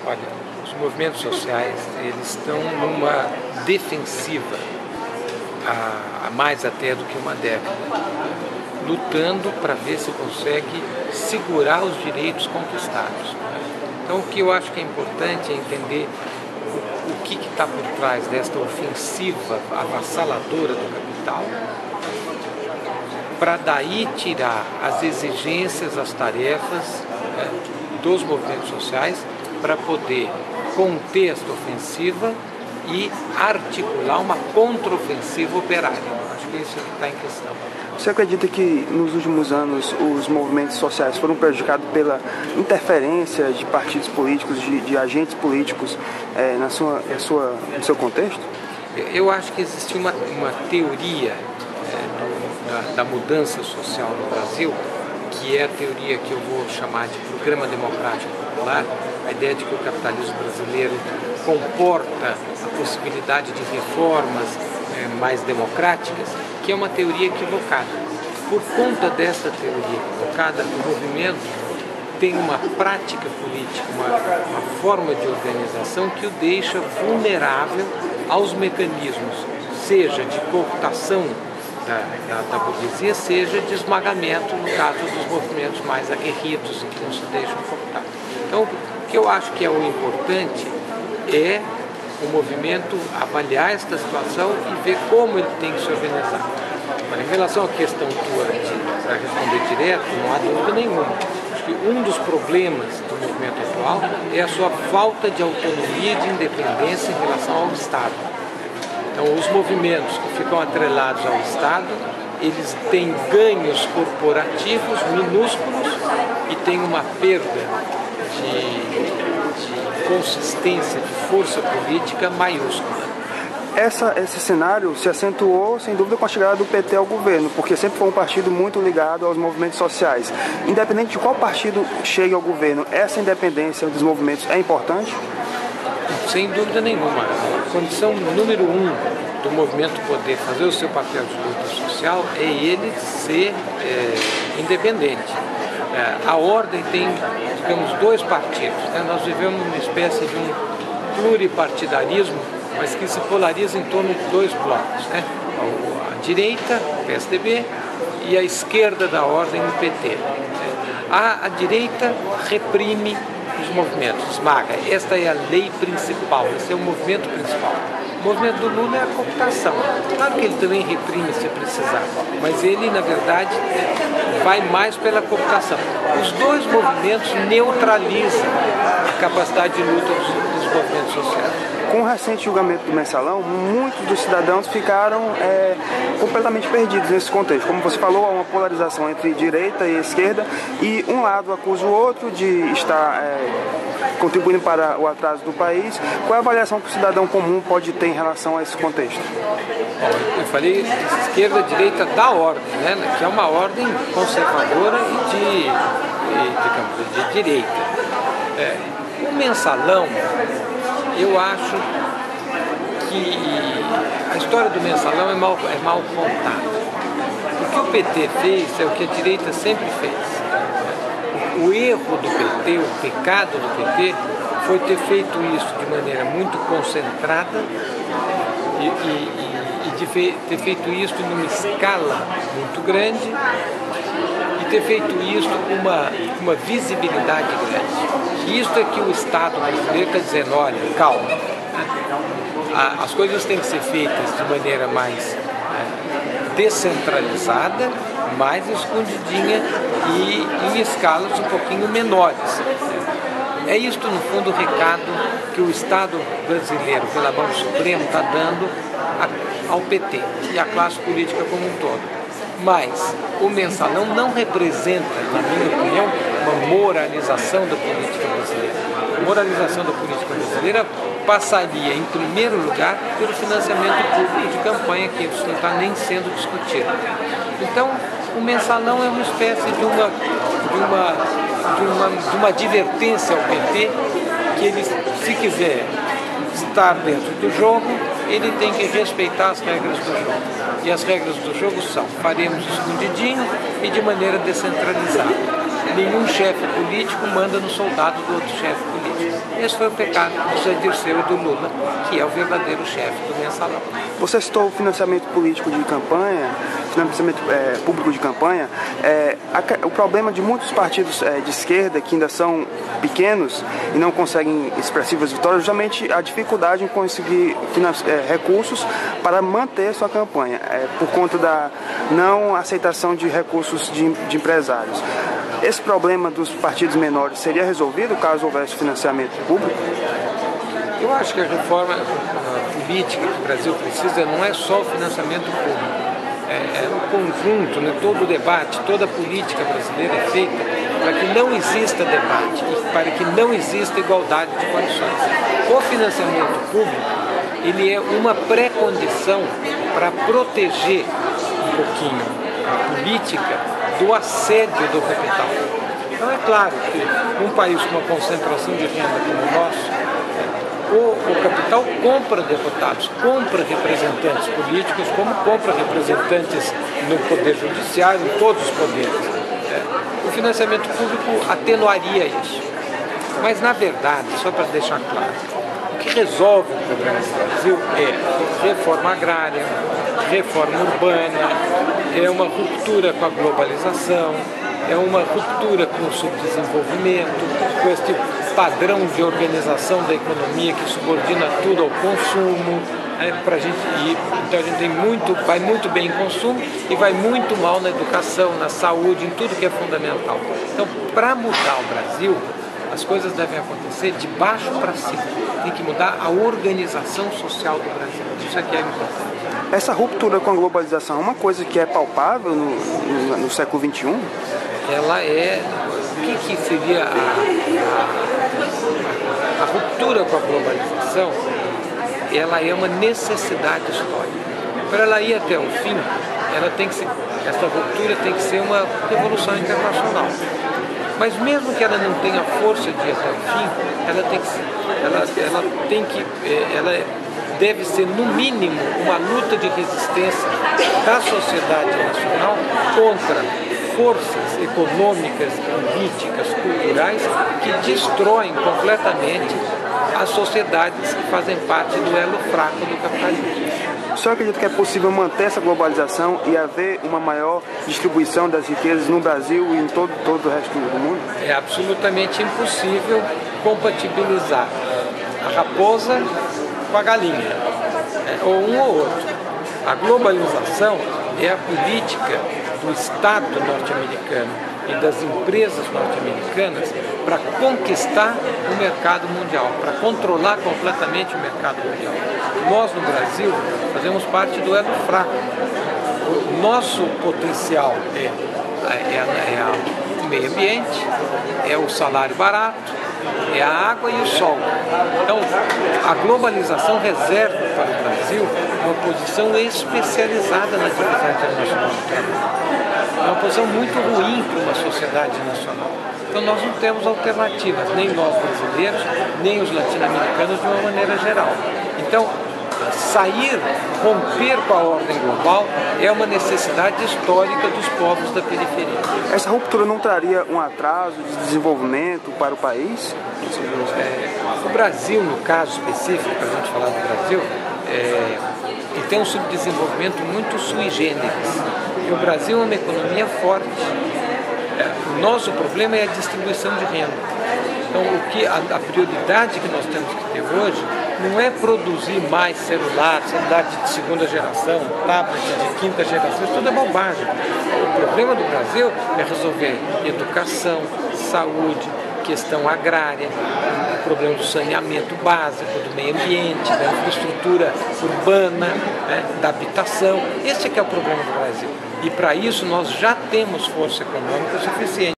Olha, os movimentos sociais, eles estão numa defensiva, há mais até do que uma década, lutando para ver se consegue segurar os direitos conquistados. Então, o que eu acho que é importante é entender o que está por trás desta ofensiva avassaladora do capital, para daí tirar as exigências, as tarefas, né, dos movimentos sociais para poder conter esta ofensiva e articular uma contraofensiva operária. Acho que isso é que está em questão. Você acredita que nos últimos anos os movimentos sociais foram prejudicados pela interferência de partidos políticos, de agentes políticos no seu contexto? Eu acho que existe uma teoria da mudança social no Brasil, que é a teoria que eu vou chamar de programa democrático popular, a ideia de que o capitalismo brasileiro comporta a possibilidade de reformas mais democráticas, que é uma teoria equivocada. Por conta dessa teoria equivocada, o movimento tem uma prática política, uma forma de organização que o deixa vulnerável aos mecanismos, seja de cooptação da burguesia, seja de esmagamento, no caso dos movimentos mais aguerridos e que não se deixam cooptar. Então, o que eu acho que é o importante é o movimento avaliar esta situação e ver como ele tem que se organizar. Mas, em relação à questão tua, para responder direto, não há dúvida nenhuma. Acho que um dos problemas do movimento atual é a sua falta de autonomia e de independência em relação ao Estado. Então, os movimentos que ficam atrelados ao Estado, eles têm ganhos corporativos minúsculos e têm uma perda de consistência, de força política maiúscula. Esse cenário se acentuou, sem dúvida, com a chegada do PT ao governo, porque sempre foi um partido muito ligado aos movimentos sociais. Independente de qual partido chegue ao governo, essa independência dos movimentos é importante? Sem dúvida nenhuma. A condição número 1 do movimento poder fazer o seu papel de luta social é ele ser independente. A ordem tem, digamos, dois partidos, né? Nós vivemos uma espécie de um pluripartidarismo, mas que se polariza em torno de dois blocos, né? A direita, o PSDB, e a esquerda da ordem, o PT. A direita reprime os movimentos, esmaga. Esta é a lei principal, esse é o movimento principal. O movimento do Lula é a cooptação. Claro que ele também reprime se precisar, mas ele, na verdade, vai mais pela cooptação. Os dois movimentos neutralizam a capacidade de luta dos movimentos sociais. Com o recente julgamento do Mensalão, muitos dos cidadãos ficaram completamente perdidos nesse contexto. Como você falou, há uma polarização entre direita e esquerda e um lado acusa o outro de estar contribuindo para o atraso do país. Qual é a avaliação que o cidadão comum pode ter em relação a esse contexto? Eu falei de esquerda, direita da ordem, né? Que é uma ordem conservadora e de direita. O Mensalão, eu acho que a história do Mensalão é mal contada. O que o PT fez é o que a direita sempre fez. O erro do PT, o pecado do PT, foi ter feito isso de maneira muito concentrada e ter feito isso numa escala muito grande e ter feito isso com uma visibilidade grande. E isso é que o Estado brasileiro está dizendo, olha, calma, as coisas têm que ser feitas de maneira mais descentralizada, mais escondidinha e em escalas um pouquinho menores. É isto, no fundo, o recado que o Estado brasileiro, pela mão suprema, está dando ao PT e à classe política como um todo. Mas o Mensalão não representa, na minha opinião, uma moralização da política brasileira. A moralização da política brasileira passaria, em primeiro lugar, pelo financiamento público de campanha, que isso não está nem sendo discutido. Então, o Mensalão é uma espécie de uma advertência ao PT que ele, se quiser estar dentro do jogo, ele tem que respeitar as regras do jogo. E as regras do jogo são: faremos escondidinho e de maneira descentralizada. nenhum chefe político manda no soldado do outro chefe político. Esse foi o pecado do Zé Dirceu e do Lula, que é o verdadeiro chefe do mensalão. Você citou o financiamento político de campanha, financiamento público de campanha. O problema de muitos partidos de esquerda, que ainda são pequenos e não conseguem expressivas vitórias, justamente a dificuldade em conseguir recursos para manter sua campanha, por conta da não aceitação de recursos de empresários. Esse problema dos partidos menores seria resolvido caso houvesse financiamento público? Eu acho que a reforma política que o Brasil precisa não é só o financiamento público. É um conjunto, né? Todo o debate, toda a política brasileira é feita para que não exista debate e para que não exista igualdade de condições. O financiamento público, ele é uma pré-condição para proteger um pouquinho a política do assédio do capital. Então é claro que num país com uma concentração de renda como o nosso, o capital compra deputados, compra representantes políticos, como compra representantes no Poder Judiciário, em todos os poderes. O financiamento público atenuaria isso. Mas, na verdade, só para deixar claro, o que resolve o problema do Brasil é reforma agrária, reforma urbana, é uma ruptura com a globalização, é uma ruptura com o subdesenvolvimento, com esse padrão de organização da economia que subordina tudo ao consumo. Então a gente vai muito bem em consumo e vai muito mal na educação, na saúde, em tudo que é fundamental. Então, para mudar o Brasil, as coisas devem acontecer de baixo para cima. Tem que mudar a organização social do Brasil. Isso aqui é importante. Essa ruptura com a globalização é uma coisa que é palpável no século XXI? Ela é... O que seria a ruptura com a globalização? Ela é uma necessidade histórica. Para ela ir até o fim, essa ruptura tem que ser uma revolução internacional. Mas mesmo que ela não tenha força de ir até o fim, ela deve ser, no mínimo, uma luta de resistência da sociedade nacional contra forças econômicas, políticas, culturais que destroem completamente as sociedades que fazem parte do elo fraco do capitalismo. O senhor acredita que é possível manter essa globalização e haver uma maior distribuição das riquezas no Brasil e em todo o resto do mundo? É absolutamente impossível compatibilizar a raposa com a galinha, ou um ou outro. A globalização é a política do Estado norte-americano e das empresas norte-americanas para conquistar o mercado mundial, para controlar completamente o mercado mundial. Nós, no Brasil, fazemos parte do elo fraco. O nosso potencial é o meio ambiente, é o salário barato, é a água e o sol. Então, a globalização reserva para o Brasil uma posição especializada na divisão internacional do trabalho. É uma posição muito ruim para uma sociedade nacional. Então nós não temos alternativas, nem nós brasileiros, nem os latino-americanos de uma maneira geral. Então, romper com a ordem global é uma necessidade histórica dos povos da periferia. Essa ruptura não traria um atraso de desenvolvimento para o país? O Brasil, no caso específico, para a gente falar do Brasil, ele tem um subdesenvolvimento muito sui generis. E o Brasil é uma economia forte. O nosso problema é a distribuição de renda. Então, a prioridade que nós temos que ter hoje não é produzir mais celular de segunda geração, tablet de quinta geração, isso tudo é bobagem. O problema do Brasil é resolver educação, saúde, questão agrária, o problema do saneamento básico, do meio ambiente, da infraestrutura urbana, da habitação. Esse é que é o problema do Brasil. E para isso nós já temos força econômica suficiente.